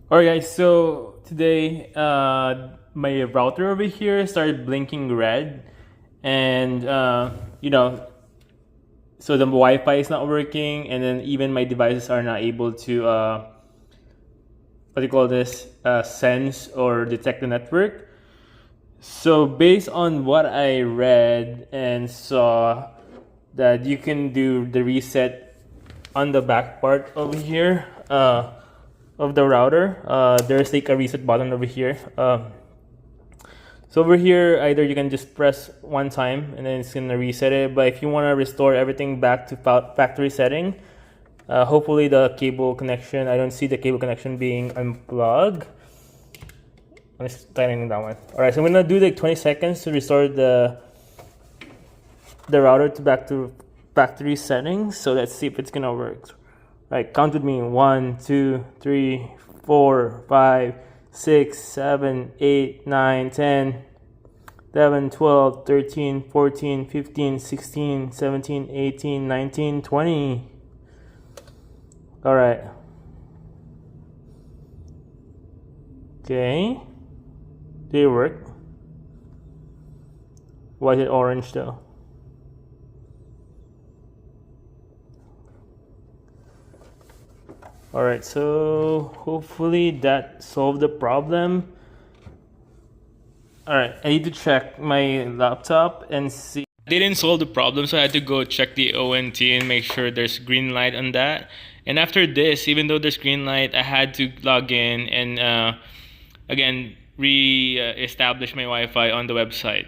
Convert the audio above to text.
Alright guys, so today my router over here started blinking red, and so the Wi-Fi is not working, and then even my devices are not able to what do you call this, sense or detect the network. So based on what I read and saw, that you can do the reset on the back part over here of the router. There's like a reset button over here. So over here, either you can just press one time and then it's gonna reset it. But if you want to restore everything back to factory setting, hopefully the cable connection, I don't see the cable connection being unplugged. I'm just tightening that one. All right, so I'm gonna do like 20 seconds to restore the router to back to factory settings. So let's see if it's gonna work. All right, count with me. 1, 2, 3, 4, 5, 6, 7, 8, 9, 10, 11, 12, 13, 14, 15, 16, 17, 18, 19, 20. All right. Okay. Did it work? Why is it orange though? Alright, so hopefully that solved the problem. Alright, I need to check my laptop and see. They didn't solve the problem, so I had to go check the ONT and make sure there's green light on that. And after this, even though there's green light, I had to log in and again re-establish my Wi-Fi on the website.